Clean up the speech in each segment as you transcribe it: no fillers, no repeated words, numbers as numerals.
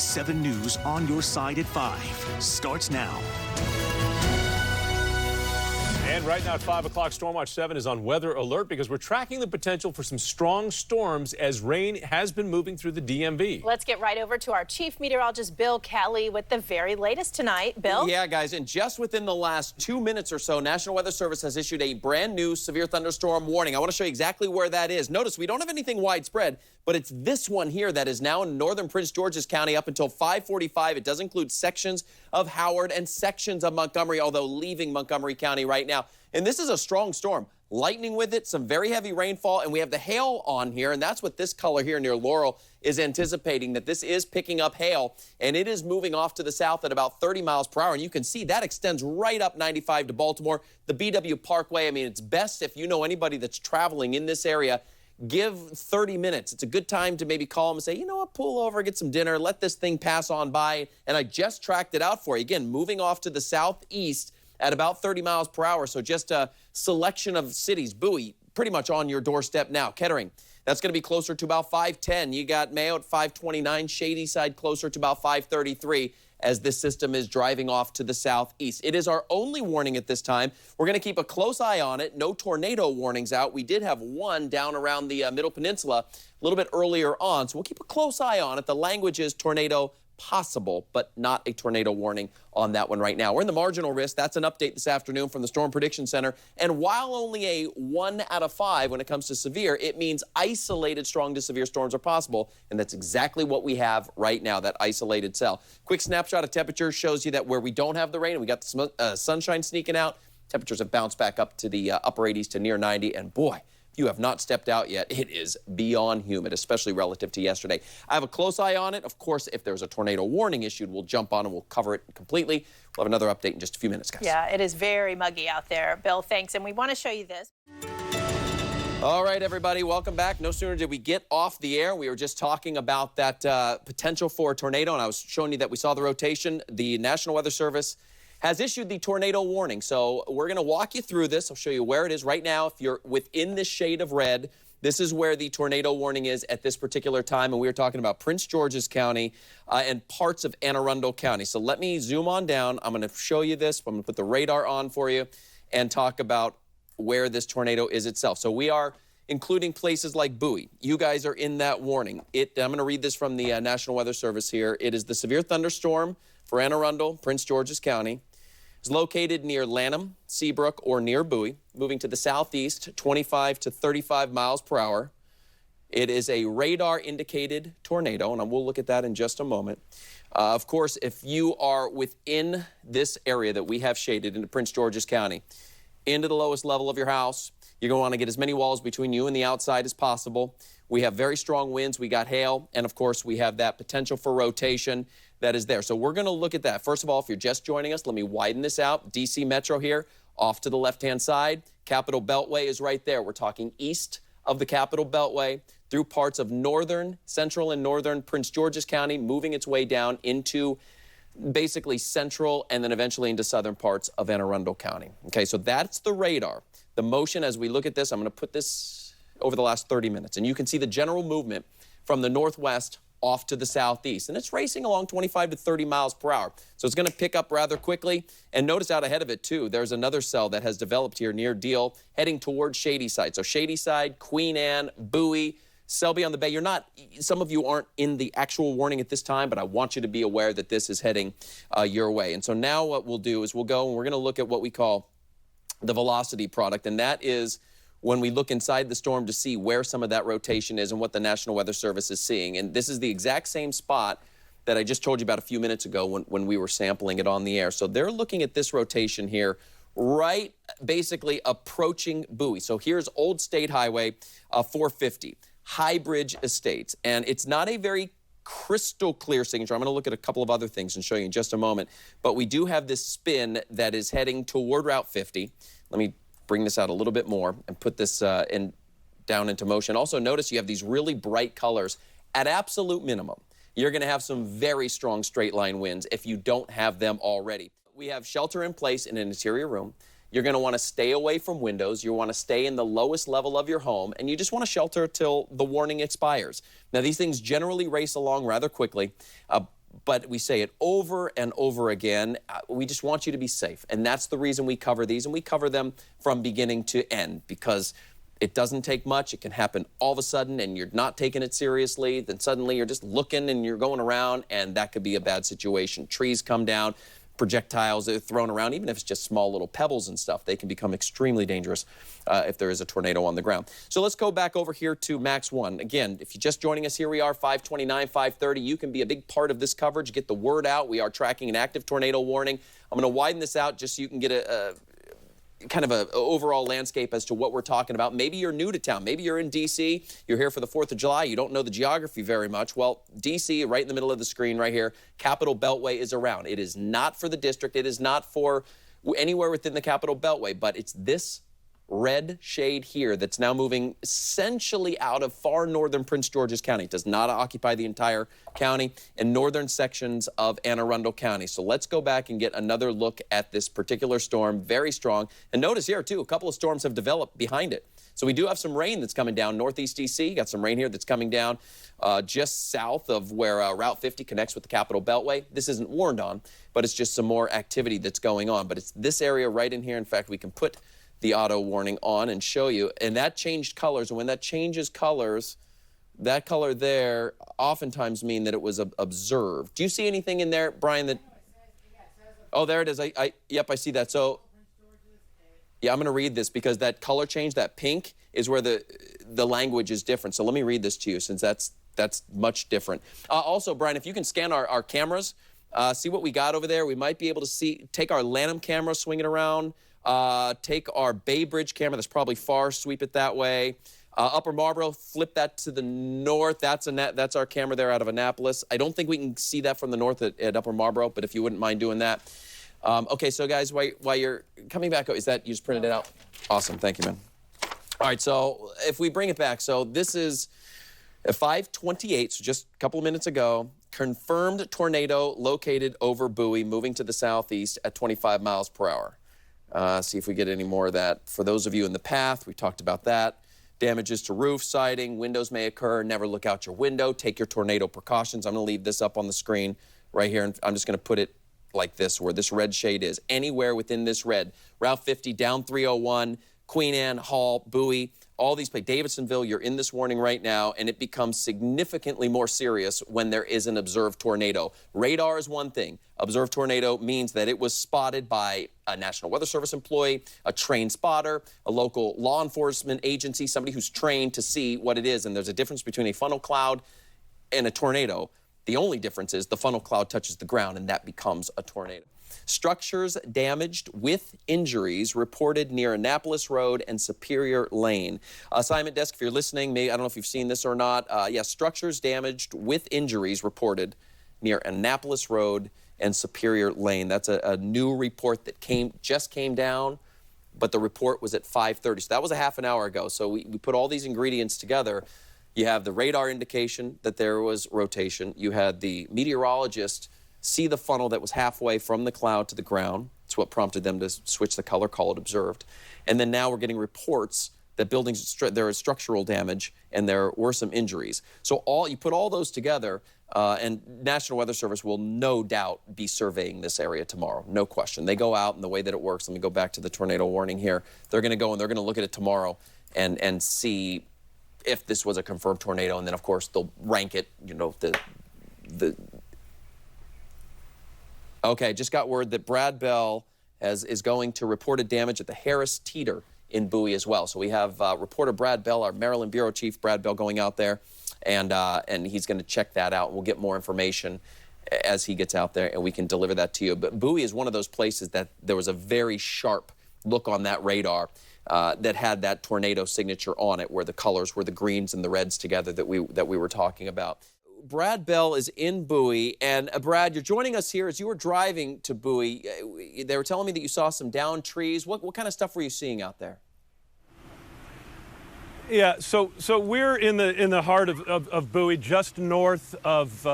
7 News on your side at 5 starts now. And right now at 5 o'clock, Stormwatch 7 is on weather alert because we're tracking the potential for some strong storms as rain has been moving through the DMV. Let's get right over to our chief meteorologist, Bill Kelly, with the very latest tonight. Bill? Yeah, guys, and just within the last 2 minutes or so, National Weather Service has issued a brand new severe thunderstorm warning. I want to show you exactly where that is. Notice we don't have anything widespread, but it's this one here that is now in northern Prince George's County up until 5:45. It does include sections of Howard and sections of Montgomery, although leaving Montgomery County right now. And this is a strong storm. Lightning with it, some very heavy rainfall, and we have the hail on here, and that's what this color here near Laurel is anticipating, that this is picking up hail, and it is moving off to the south at about 30 miles per hour, and you can see that extends right up 95 to Baltimore. The BW Parkway, I mean, it's best if you know anybody that's traveling in this area, give 30 minutes. It's a good time to maybe call them and say, you know what, pull over, get some dinner, let this thing pass on by, and I just tracked it out for you. Again, moving off to the southeast at about 30 miles per hour. So just a selection of cities. Bowie, pretty much on your doorstep now. Kettering, that's going to be closer to about 5:10. You got Mayo at 5:29. Shadyside closer to about 5:33 as this system is driving off to the southeast. It is our only warning at this time. We're going to keep a close eye on it. No tornado warnings out. We did have one down around the Middle Peninsula a little bit earlier on, so we'll keep a close eye on it. The language is tornado possible, but not a tornado warning on that one right now. We're in the marginal risk. That's an update this afternoon from the Storm Prediction Center. And while only a 1 out of 5 when it comes to severe, it means isolated strong to severe storms are possible. And that's exactly what we have right now, that isolated cell. Quick snapshot of temperature shows you that where we don't have the rain, we got the sunshine sneaking out, temperatures have bounced back up to the upper 80s to near 90. And boy, you have not stepped out yet. It is beyond humid, especially relative to yesterday. I have a close eye on it. Of course, if there's a tornado warning issued, we'll jump on and we'll cover it completely. We'll have another update in just a few minutes, guys. Yeah, it is very muggy out there. Bill, thanks. And we want to show you this. All right, everybody, welcome back. No sooner did we get off the air, we were just talking about that potential for a tornado, and I was showing you that we saw the rotation. The National Weather Service has issued the tornado warning. So we're going to walk you through this. I'll show you where it is right now. If you're within this shade of red, this is where the tornado warning is at this particular time. And we were talking about Prince George's County and parts of Anne Arundel County. So let me zoom on down. I'm going to show you this. I'm going to put the radar on for you and talk about where this tornado is itself. So we are including places like Bowie. You guys are in that warning. I'm going to read this from the National Weather Service here. It is the severe thunderstorm for Anne Arundel, Prince George's County. It's located near Lanham, Seabrook, or near Bowie, moving to the southeast, 25 to 35 miles per hour. It is a radar-indicated tornado, and we'll look at that in just a moment. Of course, if you are within this area that we have shaded into Prince George's County, into the lowest level of your house, you're going to want to get as many walls between you and the outside as possible. We have very strong winds. We got hail, and of course, we have that potential for rotation that is there. So we're going to look at that. First of all, if you're just joining us, let me widen this out. DC Metro here, off to the left-hand side. Capitol Beltway is right there. We're talking east of the Capitol Beltway through parts of northern, central and northern Prince George's County, moving its way down into basically central and then eventually into southern parts of Anne Arundel County. Okay, so that's the radar. The motion as we look at this, I'm going to put this over the last 30 minutes, and you can see the general movement from the northwest off to the southeast, and it's racing along 25 to 30 miles per hour. So it's going to pick up rather quickly. And notice out ahead of it, too, there's another cell that has developed here near Deal, heading towards Shadyside. So Shadyside, Queen Anne, Bowie, Selby on the Bay. Some of you aren't in the actual warning at this time, but I want you to be aware that this is heading your way. And so now what we'll do is we'll go and we're going to look at what we call the velocity product, and that is when we look inside the storm to see where some of that rotation is and what the National Weather Service is seeing. And this is the exact same spot that I just told you about a few minutes ago when we were sampling it on the air. So they're looking at this rotation here, right basically approaching Bowie. So here's Old State Highway 450, High Bridge Estates. And it's not a very crystal clear signature. I'm going to look at a couple of other things and show you in just a moment. But we do have this spin that is heading toward Route 50. Let me bring this out a little bit more and put this down into motion. Also, notice you have these really bright colors. At absolute minimum, you're going to have some very strong straight line winds if you don't have them already. We have shelter in place in an interior room. You're going to want to stay away from windows. You want to stay in the lowest level of your home, and you just want to shelter till the warning expires. Now, these things generally race along rather quickly. but we say it over and over again. We just want you to be safe, and that's the reason we cover these, and we cover them from beginning to end, because it doesn't take much. It can happen all of a sudden, and you're not taking it seriously. Then suddenly you're just looking and you're going around, and that could be a bad situation. Trees come down, projectiles are thrown around, even if it's just small little pebbles and stuff. They can become extremely dangerous if there is a tornado on the ground. So let's go back over here to Max 1. Again, if you're just joining us, here we are, 529, 530. You can be a big part of this coverage. Get the word out. We are tracking an active tornado warning. I'm going to widen this out just so you can get a kind of an overall landscape as to what we're talking about. Maybe you're new to town. Maybe you're in D.C. You're here for the 4th of July. You don't know the geography very much. Well, D.C., right in the middle of the screen right here, Capital Beltway is around. It is not for the district. It is not for anywhere within the Capital Beltway, but it's this red shade here that's now moving essentially out of far northern Prince George's County. It does not occupy the entire county and northern sections of Anne Arundel County. So let's go back and get another look at this particular storm. Very strong. And notice here, too, a couple of storms have developed behind it. So we do have some rain that's coming down northeast D.C. Got some rain here that's coming down just south of where Route 50 connects with the Capital Beltway. This isn't warned on, but it's just some more activity that's going on. But it's this area right in here. In fact, we can put the auto warning on and show you. And that changed colors. And when that changes colors, that color there oftentimes mean that it was observed. Do you see anything in there, Brian, that... Oh, there it is. Yep, I see that. So, yeah, I'm going to read this because that color change, that pink, is where the language is different. So let me read this to you since that's much different. Also, Brian, if you can scan our cameras, see what we got over there. We might be able to take our Lanham camera, swing it around, take our Bay Bridge camera, that's probably far, sweep it that way. Upper Marlboro, flip that to the north. That's our camera there out of Annapolis. I don't think we can see that from the north at Upper Marlboro, but if you wouldn't mind doing that. Okay, so guys, while you're coming back, is that, you just printed it out? Awesome, thank you, man. All right, so if we bring it back, so this is at 5:28, so just a couple of minutes ago, confirmed tornado located over Bowie, moving to the southeast at 25 miles per hour. See if we get any more of that. For those of you in the path, we talked about that. Damages to roof, siding, windows may occur. Never look out your window. Take your tornado precautions. I'm going to leave this up on the screen right here, and I'm just going to put it like this, where this red shade is. Anywhere within this red. Route 50, down 301, Queen Anne, Hall, Bowie, all these places. Davidsonville, you're in this warning right now, and it becomes significantly more serious when there is an observed tornado. Radar is one thing. Observed tornado means that it was spotted by a National Weather Service employee, a trained spotter, a local law enforcement agency, somebody who's trained to see what it is. And there's a difference between a funnel cloud and a tornado. The only difference is the funnel cloud touches the ground, and that becomes a tornado. Structures damaged with injuries reported near Annapolis Road and Superior Lane. Assignment desk, if you're listening, I don't know if you've seen this or not. Yes, structures damaged with injuries reported near Annapolis Road and Superior Lane. That's a new report that just came down, but the report was at 5:30. So that was a half an hour ago. So we put all these ingredients together. You have the radar indication that there was rotation. You had the meteorologist see the funnel that was halfway from the cloud to the ground. It's what prompted them to switch the color, call it observed. And then now we're getting reports that there is structural damage and there were some injuries. So you put all those together, and National Weather Service will no doubt be surveying this area tomorrow, no question. They go out, and the way that it works, let me go back to the tornado warning here. They're going to go and they're going to look at it tomorrow and see if this was a confirmed tornado, and then, of course, they'll rank it, Okay, just got word that Brad Bell is going to reported damage at the Harris Teeter in Bowie as well. So we have reporter Brad Bell, our Maryland Bureau Chief, Brad Bell, going out there, and he's going to check that out. We'll get more information as he gets out there, and we can deliver that to you. But Bowie is one of those places that there was a very sharp look on that radar that had that tornado signature on it, where the colors were the greens and the reds together that we were talking about. Brad Bell is in Bowie, and Brad, you're joining us here as you were driving to Bowie. They were telling me that you saw some downed trees. What kind of stuff were you seeing out there? Yeah, so we're in the heart of Bowie, just north of,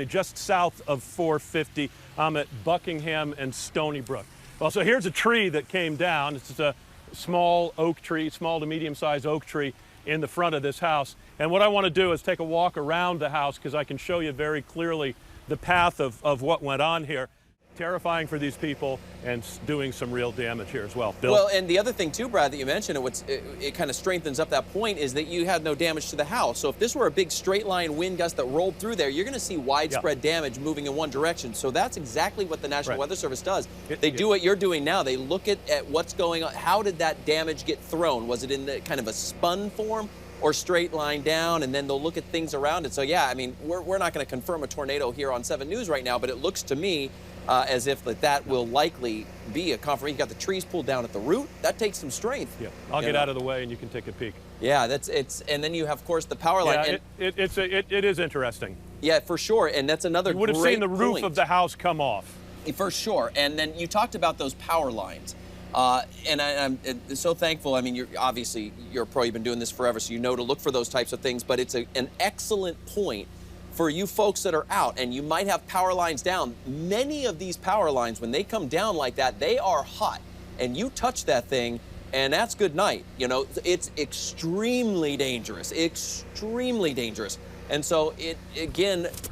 just south of 450. I'm at Buckingham and Stony Brook. Well, so here's a tree that came down. It's a small oak tree, small to medium-sized oak tree in the front of this house. And what I want to do is take a walk around the house because I can show you very clearly the path of what went on here. Terrifying for these people and doing some real damage here as well. Bill? Well, and the other thing too, Brad, that you mentioned, it kind of strengthens up that point, is that you had no damage to the house. So if this were a big straight line wind gust that rolled through there, you're going to see widespread damage moving in one direction. So that's exactly what the National Weather Service does. They do what you're doing now. They look at what's going on. How did that damage get thrown? Was it in the kind of a spun form or straight line down? And then they'll look at things around it. So yeah, I mean, we're not going to confirm a tornado here on 7 News right now, but it looks to me as if that will likely be a confirmation. You got the trees pulled down at the root. That takes some strength. Yeah, I'll get out of the way and you can take a peek. Yeah, and then you have, of course, the power line. Yeah, it is interesting. Yeah, for sure, and that's another. You would have seen the roof of the house come off. For sure, and then you talked about those power lines. And I'm so thankful. I mean, you're a pro. You've been doing this forever, so you know to look for those types of things. But it's an excellent point for you folks that are out, and you might have power lines down. Many of these power lines, when they come down like that, they are hot, and you touch that thing, and that's good night. You know, it's extremely dangerous, extremely dangerous. And so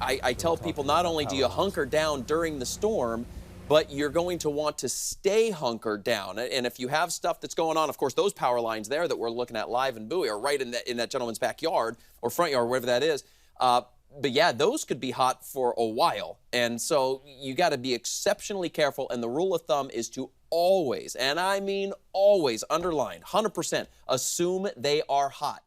I tell people, not only do you hunker down during the storm, but you're going to want to stay hunkered down. And if you have stuff that's going on, of course, those power lines there that we're looking at live in Bowie are right in that gentleman's backyard or front yard, wherever that is. But yeah, those could be hot for a while. And so you got to be exceptionally careful. And the rule of thumb is to always, and I mean always, underline, 100%, assume they are hot.